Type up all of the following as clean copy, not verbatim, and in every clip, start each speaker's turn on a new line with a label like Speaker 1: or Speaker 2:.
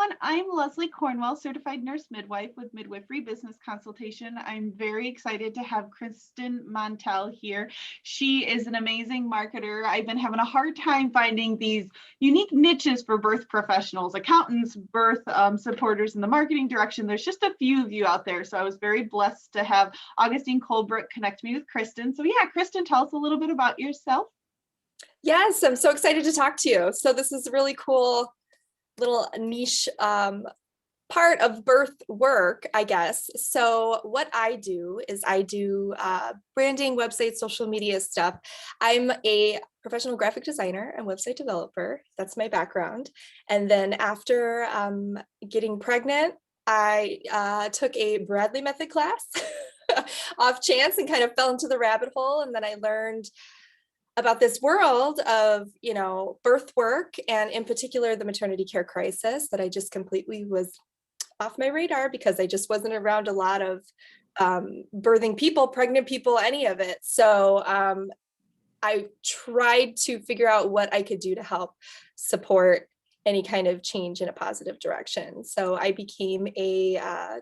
Speaker 1: everyone. I'm Leslie Cornwell, certified nurse midwife with Midwifery Business Consultation. I'm very excited to have Kristen Mantell here. She is an amazing marketer. I've been having a hard time finding these unique niches for birth professionals, accountants, birth supporters in the marketing direction. There's just a few of you out there. So I was very blessed to have Augustine Colebrook connect me with Kristen. So yeah, Kristen, tell us a little bit about yourself.
Speaker 2: Yes, I'm so excited to talk to you. So this is a really cool little niche part of birth work, I guess. So what I do is I do branding, website, social media stuff. I'm a professional graphic designer and website developer. That's my background. And then after getting pregnant, I took a Bradley method class off chance and kind of fell into the rabbit hole. And then I learned about this world of, birth work, and in particular, the maternity care crisis that I just completely was off my radar because I just wasn't around a lot of birthing people, pregnant people, any of it. So I tried to figure out what I could do to help support any kind of change in a positive direction. So I became a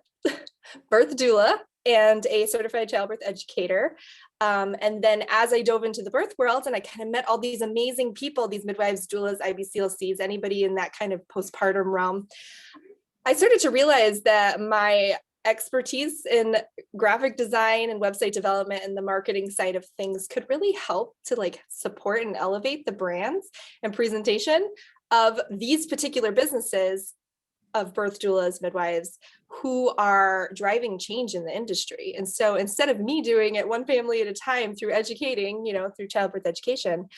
Speaker 2: birth doula and a certified childbirth educator. And then as I dove into the birth world and I kind of met all these amazing people, these midwives, doulas, IBCLCs, anybody in that kind of postpartum realm, I started to realize that my expertise in graphic design and website development and the marketing side of things could really help to support and elevate the brands and presentation of these particular businesses of birth doulas, midwives, who are driving change in the industry. And so instead of me doing it one family at a time through educating, through childbirth education,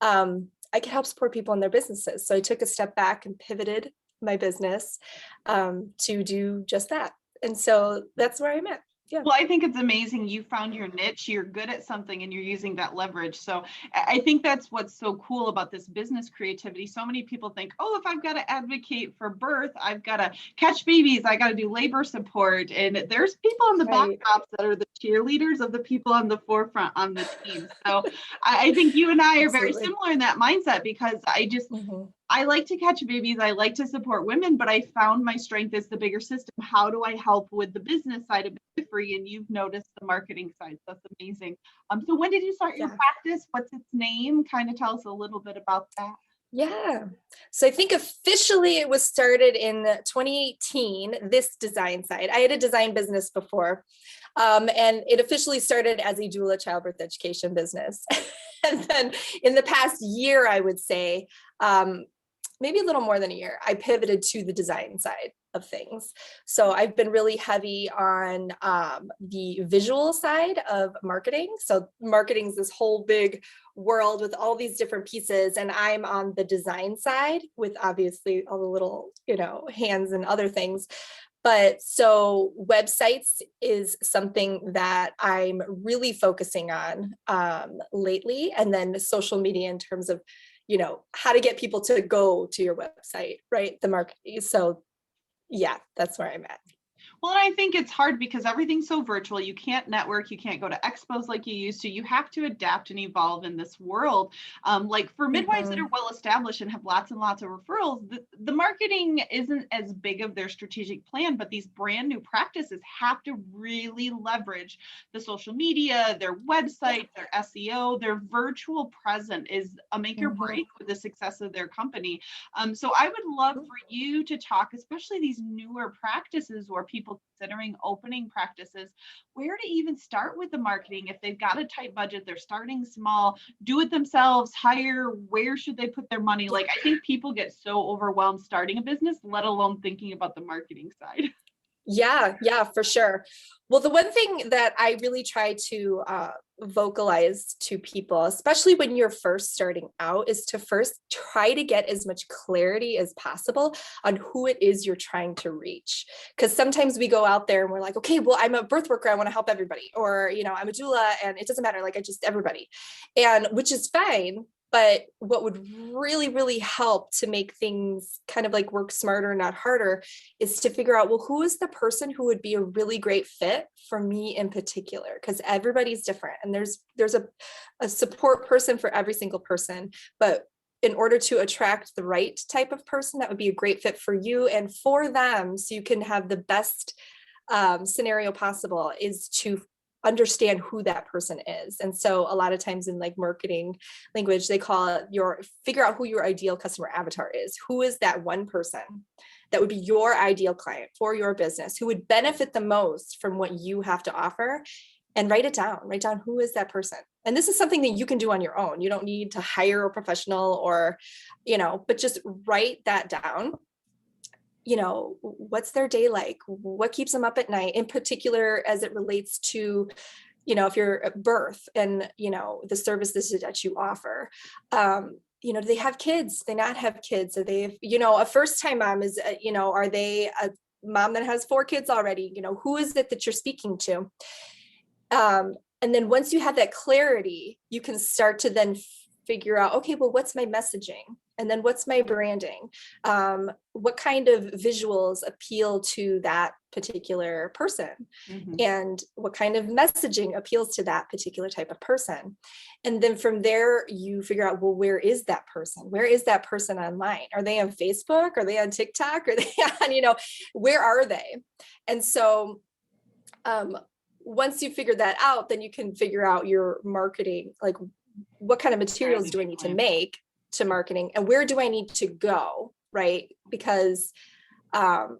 Speaker 2: I could help support people in their businesses. So I took a step back and pivoted my business to do just that. And so that's where I'm at. Yeah.
Speaker 1: Well, I think it's amazing. You found your niche, you're good at something, and you're using that leverage. So I think that's what's so cool about this business creativity. So many people think, oh, if I've got to advocate for birth, I've got to catch babies, I got to do labor support. And there's people on the backdrops that are the cheerleaders of the people on the forefront on the team. So I think you and I are very similar in that mindset, because I like to catch babies. I like to support women, but I found my strength is the bigger system. How do I help with the business side of midwifery? And you've noticed the marketing side. So that's amazing. So when did you start your practice? What's its name? Kind of tell us a little bit about that.
Speaker 2: Yeah. So I think officially it was started in 2018, this design side. I had a design business before, and it officially started as a doula childbirth education business. And then in the past year, I would say, maybe a little more than a year, I pivoted to the design side of things. So I've been really heavy on the visual side of marketing. So marketing is this whole big world with all these different pieces, and I'm on the design side with obviously all the little, hands and other things. But so websites is something that I'm really focusing on lately, and then social media in terms of how to get people to go to your website, right? The marketing. So yeah, that's where I'm at.
Speaker 1: Well, and I think it's hard because everything's so virtual. You can't network. You can't go to expos like you used to. You have to adapt and evolve in this world. Like for midwives that are well established and have lots and lots of referrals, the marketing isn't as big of their strategic plan, but these brand new practices have to really leverage the social media, their website, their SEO, their virtual presence is a make or break with the success of their company. So I would love for you to talk, especially these newer practices where people considering opening practices, where to even start with the marketing. If they've got a tight budget, they're starting small, do it themselves, hire, where should they put their money? I think people get so overwhelmed starting a business, let alone thinking about the marketing side.
Speaker 2: Yeah, for sure. Well, the one thing that I really try to vocalize to people, especially when you're first starting out, is to first try to get as much clarity as possible on who it is you're trying to reach. Because sometimes we go out there and we're like, okay, well, I'm a birth worker, I want to help everybody. Or, I'm a doula and it doesn't matter, I just everybody. And which is fine. But what would really, really help to make things kind of work smarter, not harder, is to figure out, well, who is the person who would be a really great fit for me in particular? Because everybody's different and there's a support person for every single person. But in order to attract the right type of person that would be a great fit for you and for them, so you can have the best scenario possible, is to understand who that person is. And so a lot of times in like marketing language, they call it figure out who your ideal customer avatar is. Who is that one person that would be your ideal client for your business, who would benefit the most from what you have to offer? And write down who is that person. And this is something that you can do on your own. You don't need to hire a professional or, but just write that down. What's their day like? What keeps them up at night, in particular, as it relates to, if you're at birth and, the services that you offer. Do they have kids? Do they not have kids? Are they, a first-time mom is, are they a mom that has 4 kids already? Who is it that you're speaking to? And then once you have that clarity, you can start to then figure out, okay, well, what's my messaging? And then what's my branding? What kind of visuals appeal to that particular person? Mm-hmm. And what kind of messaging appeals to that particular type of person? And then from there, you figure out, well, where is that person? Where is that person online? Are they on Facebook? Are they on TikTok? Are they on, where are they? And so, once you figure that out, then you can figure out your marketing, like what kind of materials do I need to make to marketing, and where do I need to go, right? Because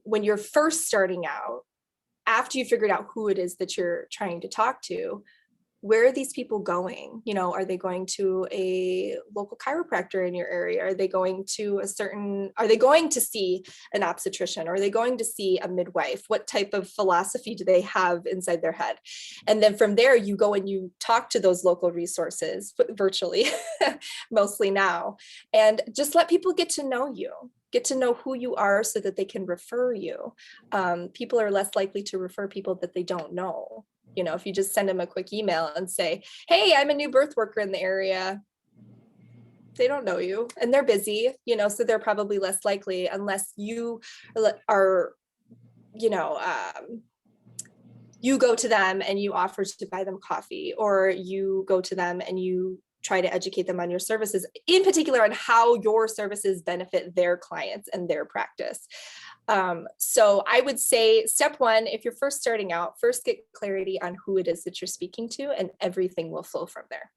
Speaker 2: when you're first starting out, after you figured out who it is that you're trying to talk to, where are these people going? Are they going to a local chiropractor in your area? Are they going to are they going to see an obstetrician? Are they going to see a midwife? What type of philosophy do they have inside their head? And then from there, you go and you talk to those local resources virtually, mostly now, and just let people get to know you. Get to know who you are so that they can refer you. People are less likely to refer people that they don't know. If you just send them a quick email and say, hey, I'm a new birth worker in the area, they don't know you and they're busy, so they're probably less likely, unless you are, you go to them and you offer to buy them coffee, or you go to them and you try to educate them on your services, in particular on how your services benefit their clients and their practice. So I would say step 1, if you're first starting out, first get clarity on who it is that you're speaking to, and everything will flow from there.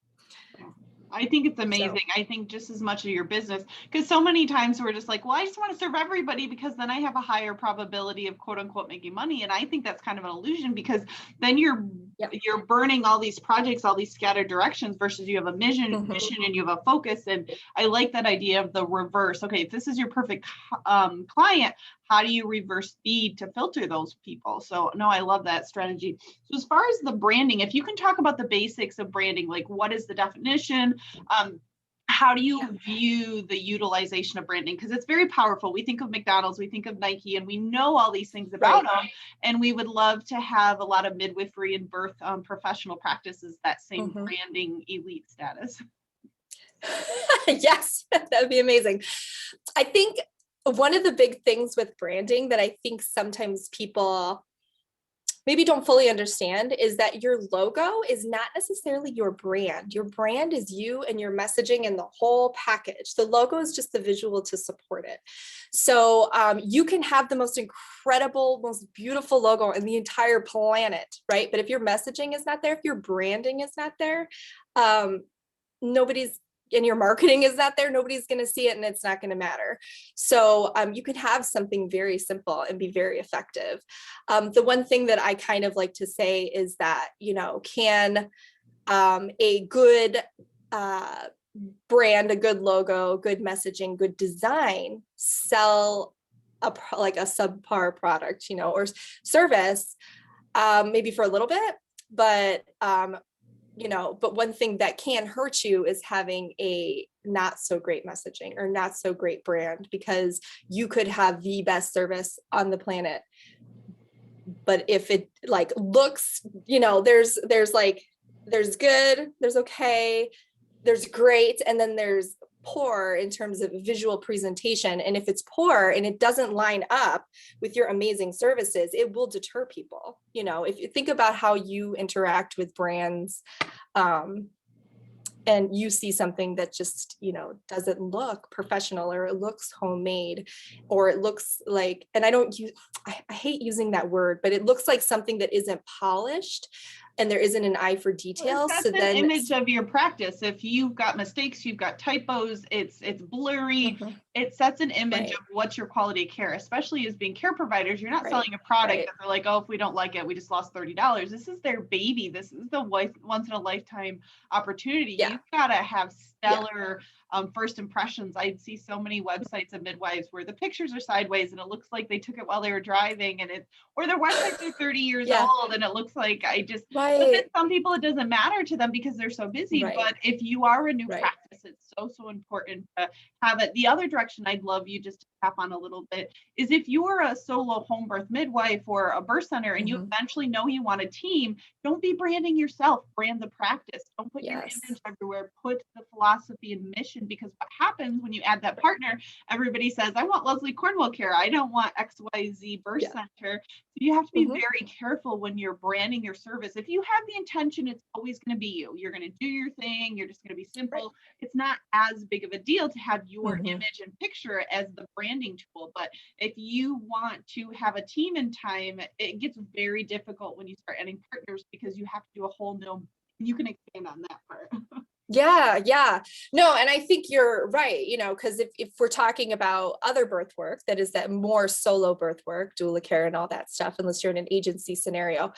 Speaker 1: I think it's amazing. So, I think just as much of your business, because so many times we're just like, well, I just want to serve everybody because then I have a higher probability of quote unquote making money. And I think that's kind of an illusion, because then you're burning all these projects, all these scattered directions, versus you have a mission and you have a focus. And I like that idea of the reverse. Okay, if this is your perfect client, how do you reverse feed to filter those people? So no, I love that strategy. So as far as the branding, if you can talk about the basics of branding, like what is the definition? How do you view the utilization of branding? Because it's very powerful. We think of McDonald's, we think of Nike, and we know all these things about them. And we would love to have a lot of midwifery and birth professional practices that same branding elite status.
Speaker 2: Yes, that would be amazing. I think one of the big things with branding that I think sometimes people maybe don't fully understand is that your logo is not necessarily your brand. Your brand is you and your messaging and the whole package. The logo is just the visual to support it. So you can have the most incredible, most beautiful logo in the entire planet, right? But if your messaging is not there, if your branding is not there, and your marketing is not there, nobody's going to see it and it's not going to matter. So you can have something very simple and be very effective. The one thing that I kind of like to say is that, can a good brand, a good logo, good messaging, good design sell a subpar product, or service, maybe for a little bit, but one thing that can hurt you is having a not so great messaging or not so great brand, because you could have the best service on the planet, but if it looks, there's good, there's okay, there's great, and then there's poor in terms of visual presentation. And if it's poor and it doesn't line up with your amazing services, it will deter people. If you think about how you interact with brands, and you see something that just, doesn't look professional, or it looks homemade, or it looks like, and I hate using that word, but it looks like something that isn't polished, and there isn't an eye for detail.
Speaker 1: That's
Speaker 2: So
Speaker 1: an
Speaker 2: then
Speaker 1: image of your practice. If you've got mistakes, you've got typos, it's blurry.
Speaker 2: Mhm.
Speaker 1: It sets an image
Speaker 2: Right.
Speaker 1: of what's your quality of care, especially as being care providers. You're not
Speaker 2: Right.
Speaker 1: selling a product
Speaker 2: Right.
Speaker 1: that they're like, oh, if we don't like it, we just lost $30. This is their baby. This is the once in a lifetime opportunity.
Speaker 2: Yeah.
Speaker 1: You've got to have
Speaker 2: Yeah.
Speaker 1: stellar first impressions. I see so many websites of midwives where the pictures are sideways and it looks like they took it while they were driving, or their websites are 30 years
Speaker 2: Yeah.
Speaker 1: old and it looks like but then
Speaker 2: Right.
Speaker 1: some people, it doesn't matter to them because they're so busy.
Speaker 2: Right.
Speaker 1: But if you are a new
Speaker 2: Right.
Speaker 1: practice, it's so important to have it. The other direction I'd love you just to tap on a little bit is if you are a solo home birth midwife or a birth center and you
Speaker 2: Mhm.
Speaker 1: eventually know you want a team, don't be branding yourself, brand the practice. Don't put your
Speaker 2: Yes.
Speaker 1: image everywhere, put the philosophy and mission, because what happens when you add that partner, everybody says, I want Leslie Cornwell Care. I don't want XYZ birth
Speaker 2: Yeah.
Speaker 1: center. So you have to be
Speaker 2: Mhm.
Speaker 1: very careful when you're branding your service. If you have the intention, it's always going to be you. You're going to do your thing. You're just going to be simple.
Speaker 2: Right.
Speaker 1: It's not as big of a deal to have your
Speaker 2: Mhm.
Speaker 1: image and picture as the branding tool. But if you want to have a team in time, it gets very difficult when you start adding partners because you have to do a whole new, you can expand on that part.
Speaker 2: Yeah, yeah. No, and I think you're right, because if we're talking about other birth work, that is that more solo birth work, doula care and all that stuff, unless you're in an agency scenario,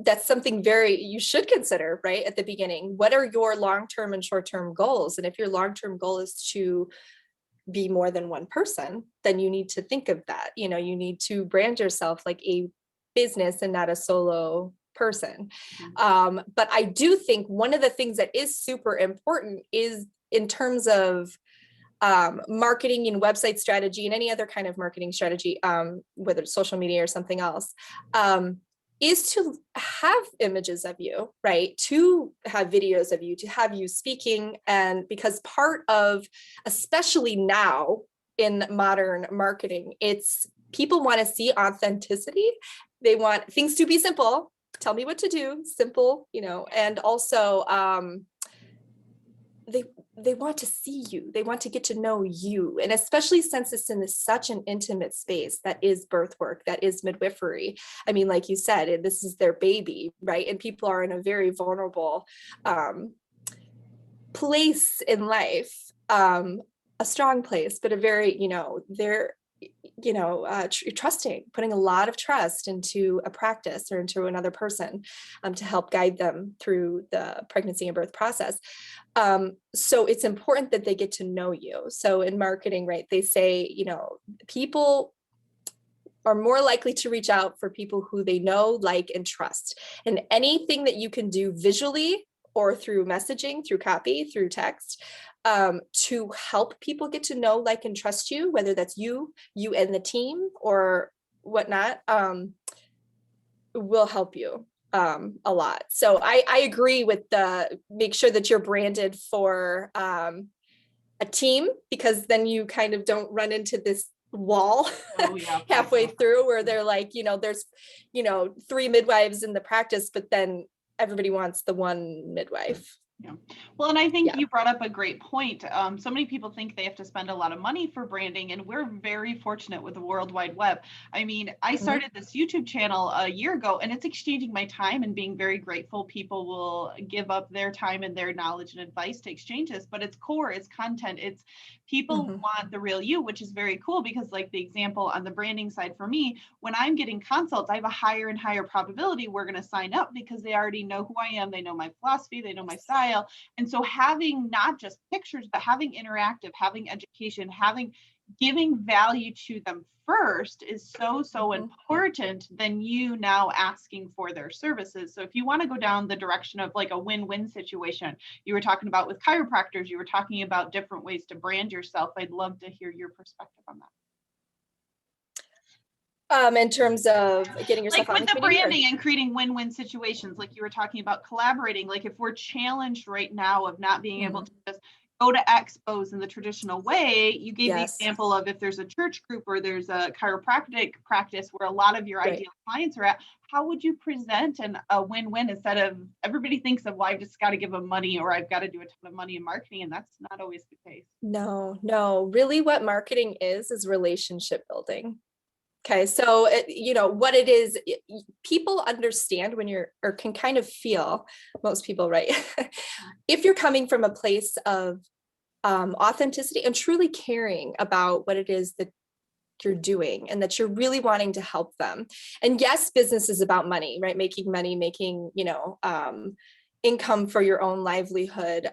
Speaker 2: that's something you should consider, right, at the beginning. What are your long-term and short-term goals? And if your long-term goal is to be more than one person, then you need to think of that. You need to brand yourself like a business and not a solo person. But I do think one of the things that is super important is in terms of marketing and website strategy and any other kind of marketing strategy, whether it's social media or something else, is to have images of you, right? To have videos of you, to have you speaking. And because part of, especially now in modern marketing, it's people want to see authenticity. They want things to be simple. Tell me what to do, simple, and also they want to see you. They want to get to know you. And especially since it's in such an intimate space that is birth work, that is midwifery. I mean, like you said, this is their baby, right? And people are in a very vulnerable place in life, a strong place, but a very, they're trusting, putting a lot of trust into a practice or into another person to help guide them through the pregnancy and birth process. So it's important that they get to know you. So in marketing, right, they say, people are more likely to reach out for people who they know, like, and trust. And anything that you can do visually or through messaging, through copy, through text, to help people get to know, like, and trust you, whether that's you and the team or whatnot, will help you a lot. So I agree with make sure that you're branded for a team, because then you kind of don't run into this wall halfway through where they're like, there's, 3 midwives in the practice, but then everybody wants the one midwife.
Speaker 1: Yeah. Well, and I think you brought up a great point. So many people think they have to spend a lot of money for branding, and we're very fortunate with the World Wide Web. I mean, I started this YouTube channel a year ago, and it's exchanging my time and being very grateful. People will give up their time and their knowledge and advice to exchange this, but it's core, it's content, it's people want the real you, which is very cool because, like the example on the branding side for me, when I'm getting consults, I have a higher and higher probability we're going to sign up because they already know who I am, they know my philosophy, they know my style. And so having not just pictures, but having interactive, having education, giving value to them first is so important than you now asking for their services. So if you want to go down the direction of like a win-win situation, you were talking about with chiropractors, you were talking about different ways to brand yourself. I'd love to hear your perspective on that.
Speaker 2: In terms of getting yourself
Speaker 1: like
Speaker 2: on
Speaker 1: with the branding and creating win-win situations, like you were talking about collaborating, like if we're challenged right now of not being able to just go to expos in the traditional way. You gave the
Speaker 2: Yes.
Speaker 1: example of if there's a church group or there's a chiropractic practice where a lot of your
Speaker 2: Right.
Speaker 1: ideal clients are at, how would you present a win-win instead of everybody thinks of, well, I've just got to give them money or I've got to do a ton of money in marketing, and that's not always the case.
Speaker 2: No, really what marketing is relationship building. Okay, so what it is, people understand when you're, or can kind of feel, most people, right? If you're coming from a place of authenticity and truly caring about what it is that you're doing and that you're really wanting to help them. And yes, business is about money, right? Making money, making, income for your own livelihood,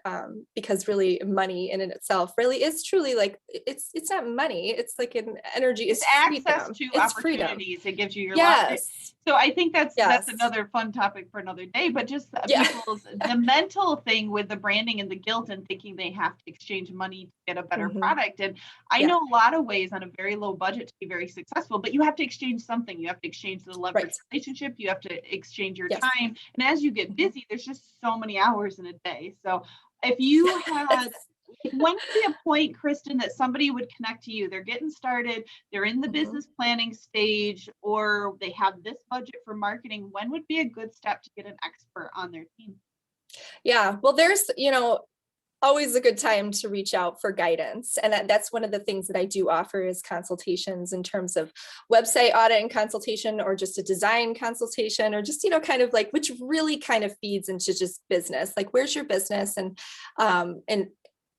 Speaker 2: because really money in and itself really is truly like, it's not money, it's like an energy,
Speaker 1: It's access to
Speaker 2: it's
Speaker 1: opportunities.
Speaker 2: freedom.
Speaker 1: It gives you your life.
Speaker 2: Yes.
Speaker 1: So I think that's
Speaker 2: Yes.
Speaker 1: another fun topic for another day, but just
Speaker 2: Yeah.
Speaker 1: the mental thing with the branding and the guilt and thinking they have to exchange money to get a better
Speaker 2: Mhm.
Speaker 1: product. And I
Speaker 2: Yeah.
Speaker 1: know a lot of ways on a very low budget to be very successful, but you have to exchange something. You have to exchange the leverage
Speaker 2: Right.
Speaker 1: relationship. You have to exchange your
Speaker 2: Yes.
Speaker 1: time. And as you get
Speaker 2: Mhm.
Speaker 1: busy, there's just so many hours in a day. So if you had when would be a point, Kristen, that somebody would connect to you? They're getting started, they're in the
Speaker 2: Mhm.
Speaker 1: business planning stage, or they have this budget for marketing. When would be a good step to get an expert on their team?
Speaker 2: Yeah, well, there's, always a good time to reach out for guidance. And that's one of the things that I do offer is consultations in terms of website audit and consultation, or just a design consultation, or just, kind of like, which really kind of feeds into just business, like where's your business, and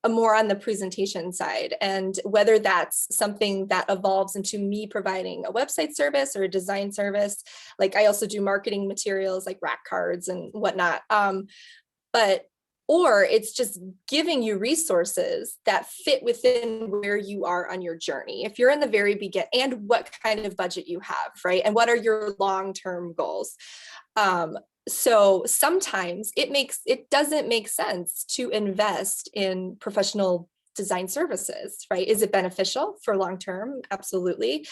Speaker 2: more on the presentation side, and whether that's something that evolves into me providing a website service or a design service. Like I also do marketing materials like rack cards and whatnot. Or it's just giving you resources that fit within where you are on your journey. If you're in the very beginning, and what kind of budget you have, right? And what are your long-term goals? So sometimes it doesn't make sense to invest in professional design services, right? Is it beneficial for long-term? Absolutely.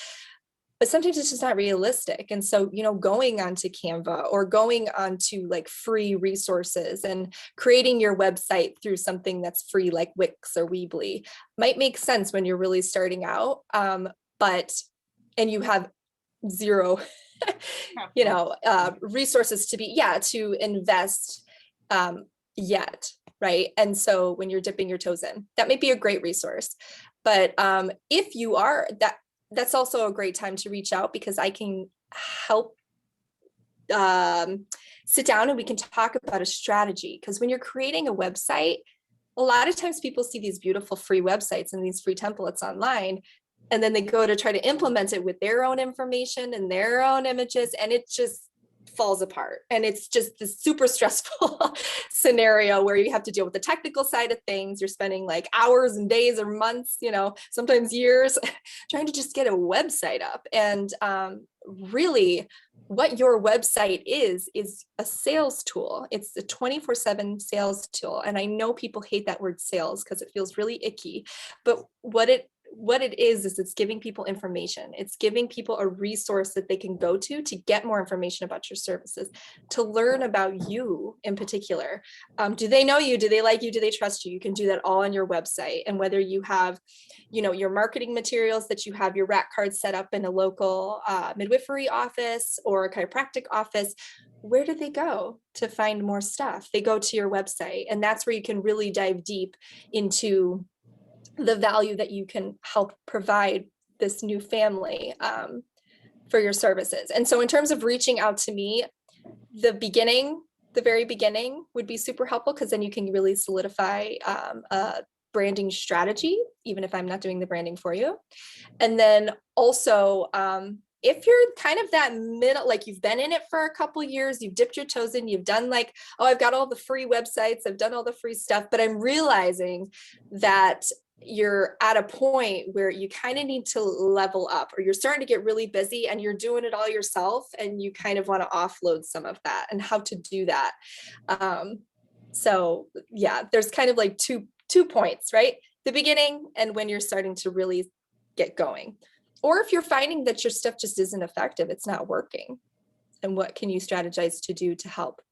Speaker 2: But sometimes it's just not realistic. And so, going onto Canva or going onto like free resources and creating your website through something that's free, like Wix or Weebly, might make sense when you're really starting out. And you have zero, resources to invest yet. Right. And so when you're dipping your toes in, that may be a great resource. But if you are that's also a great time to reach out, because I can help sit down and we can talk about a strategy. Because when you're creating a website, a lot of times people see these beautiful free websites and these free templates online, and then they go to try to implement it with their own information and their own images, and it just falls apart. And it's just this super stressful scenario where you have to deal with the technical side of things. You're spending like hours and days or months, sometimes years trying to just get a website up. And really what your website is a sales tool. It's a 24/7 sales tool. And I know people hate that word sales because it feels really icky, but what it is it's giving people information. It's giving people a resource that they can go to get more information about your services, to learn about you in particular. Do they know you? Do they like you? Do they trust you? You can do that all on your website. And whether you have, your marketing materials, that you have your rack cards set up in a local midwifery office or a chiropractic office, where do they go to find more stuff? They go to your website. And that's where you can really dive deep into the value that you can help provide this new family for your services. And so in terms of reaching out to me, the very beginning would be super helpful, because then you can really solidify a branding strategy, even if I'm not doing the branding for you. And then also, if you're kind of that middle, like you've been in it for a couple years, you've dipped your toes in, you've done like, oh, I've got all the free websites, I've done all the free stuff, but I'm realizing that you're at a point where you kind of need to level up, or you're starting to get really busy and you're doing it all yourself, and you kind of want to offload some of that, and how to do that. So yeah, there's kind of like two points, right? The beginning and when you're starting to really get going. Or if you're finding that your stuff just isn't effective, it's not working, and what can you strategize to do to help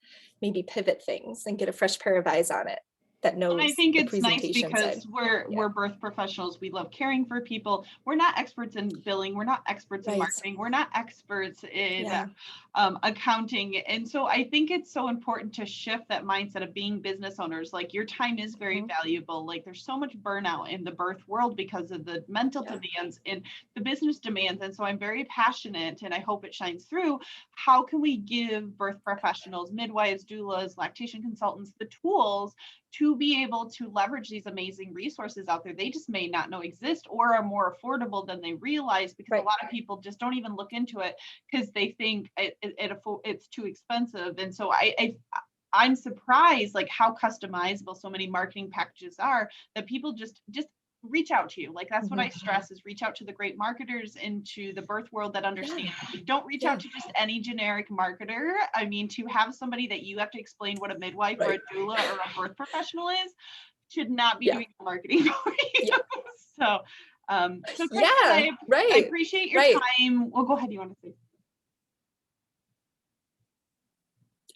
Speaker 2: maybe pivot things and get a fresh pair of eyes on it? that knows
Speaker 1: And I think
Speaker 2: the
Speaker 1: it's nice
Speaker 2: presentation side.
Speaker 1: because we're birth professionals. We love caring for people. We're not experts in billing. We're not experts in marketing. We're not experts in accounting. And so I think it's so important to shift that mindset of being business owners. Like, your time is very valuable. Like, there's so much burnout in the birth world because of the mental demands and the business demands. And so I'm very passionate, and I hope it shines through. How can we give birth professionals, midwives, doulas, lactation consultants, the tools to be able to leverage these amazing resources out there they just may not know exist, or are more affordable than they realize, because a lot of people just don't even look into it because they think it's too expensive. And so I'm surprised like how customizable so many marketing packages are, that people just reach out to you. Like, that's what I stress, is reach out to the great marketers into the birth world that understand. Don't reach out to just any generic marketer. I mean, to have somebody that you have to explain what a midwife or a doula or a birth professional is should not be doing marketing for you. So Kristen, I appreciate your time. Well, go ahead. You want to say?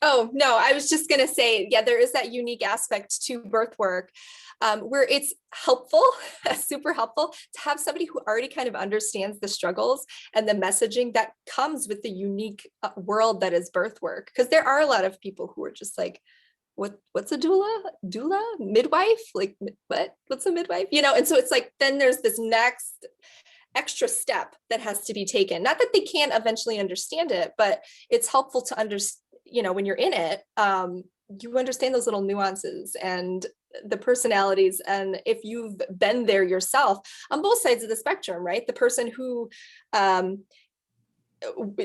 Speaker 2: Oh, no, I was just going to say, there is that unique aspect to birth work where it's helpful, super helpful to have somebody who already kind of understands the struggles and the messaging that comes with the unique world that is birth work. Because there are a lot of people who are just like, what's a doula, midwife? Like, what's a midwife? And so it's like, then there's this next extra step that has to be taken. Not that they can't eventually understand it, but it's helpful to understand, when you're in it, you understand those little nuances and the personalities. And if you've been there yourself on both sides of the spectrum, right? The person who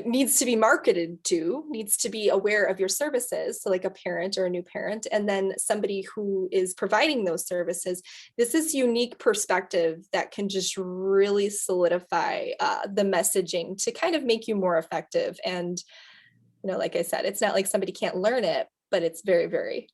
Speaker 2: needs to be marketed to, needs to be aware of your services. So like a parent or a new parent, and then somebody who is providing those services. This is unique perspective that can just really solidify the messaging to kind of make you more effective. And like I said, it's not like somebody can't learn it, but it's very, very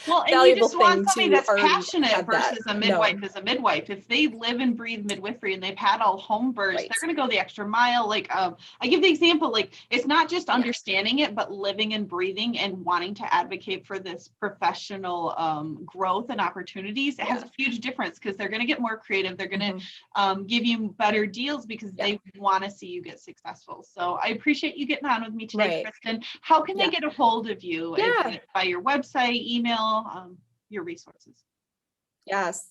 Speaker 1: well, and you just want somebody that's passionate versus a midwife is a midwife. If they live and breathe midwifery and they've had all home births, they're going to go the extra mile. Like, I give the example, like, it's not just understanding it, but living and breathing and wanting to advocate for this professional growth and opportunities. It has a huge difference, because they're going to get more creative. They're going to give you better deals because they want to see you get successful. So I appreciate you getting on with me today, Kristen. How can they get a hold of you? Is it by your website, email, your resources?
Speaker 2: Yes.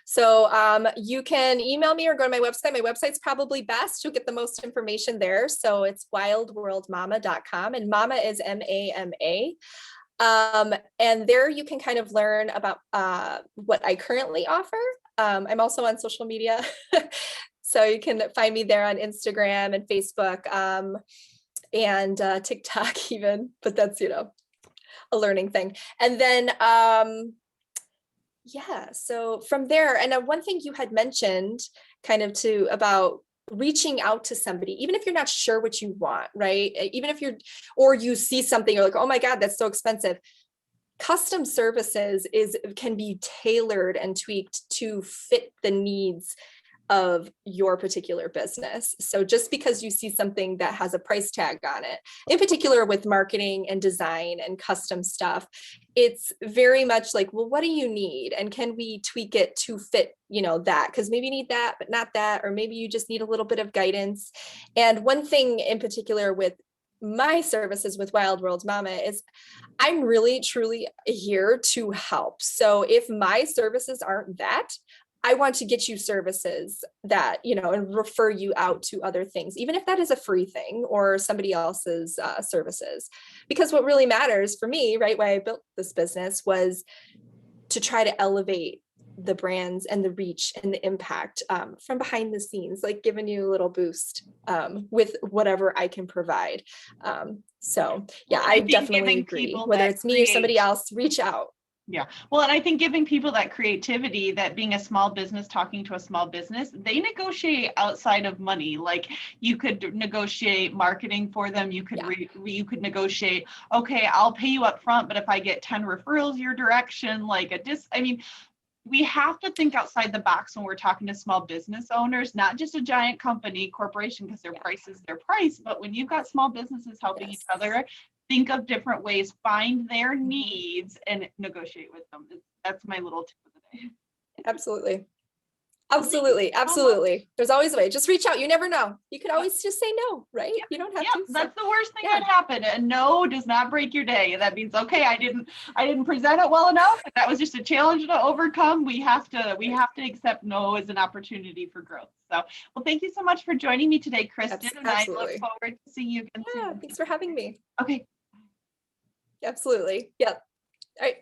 Speaker 2: So you can email me or go to my website. My website's probably best. You'll get the most information there. So it's wildworldmama.com, and mama is MAMA. And there you can kind of learn about what I currently offer. I'm also on social media. So you can find me there on Instagram and Facebook and TikTok even, but that's, a learning thing. And then, so from there, and one thing you had mentioned kind of about reaching out to somebody, even if you're not sure what you want, right? Even if or you see something, you're like, oh my God, that's so expensive. Custom services can be tailored and tweaked to fit the needs of your particular business. So just because you see something that has a price tag on it, in particular with marketing and design and custom stuff, it's very much like, well, what do you need? And can we tweak it to fit, that? Because maybe you need that, but not that, or maybe you just need a little bit of guidance. And one thing in particular with my services with Wild World Mama is I'm really, truly here to help. So if my services aren't that, I want to get you services that, and refer you out to other things, even if that is a free thing or somebody else's services. Because what really matters for me, right, why I built this business was to try to elevate the brands and the reach and the impact from behind the scenes, like giving you a little boost with whatever I can provide. I definitely agree. Whether it's me or somebody else, reach out.
Speaker 1: Yeah. Well, and I think giving people that creativity, that being a small business, talking to a small business, they negotiate outside of money. Like, you could negotiate marketing for them. You could you could negotiate, okay, I'll pay you up front, but if I get 10 referrals your direction, we have to think outside the box when we're talking to small business owners, not just a giant corporation, because their price is their price. But when you've got small businesses helping each other, think of different ways, find their needs and negotiate with them. That's my little tip of the day.
Speaker 2: Absolutely.
Speaker 1: Well, thank you
Speaker 2: Absolutely.
Speaker 1: so much.
Speaker 2: Absolutely. There's always a way. Just reach out. You never know. You could always just say no, right?
Speaker 1: Yep.
Speaker 2: You don't have
Speaker 1: Yep,
Speaker 2: to.
Speaker 1: that's the worst thing
Speaker 2: yeah.
Speaker 1: that happened. A no does not break your day. That means, okay, I didn't present it well enough. That was just a challenge to overcome. We have to accept no as an opportunity for growth. So, well, thank you so much for joining me today, Kristen. And I look
Speaker 2: Absolutely.
Speaker 1: forward to seeing you again
Speaker 2: Yeah.
Speaker 1: soon.
Speaker 2: Thanks for having me.
Speaker 1: Okay.
Speaker 2: Absolutely. Yep. All right.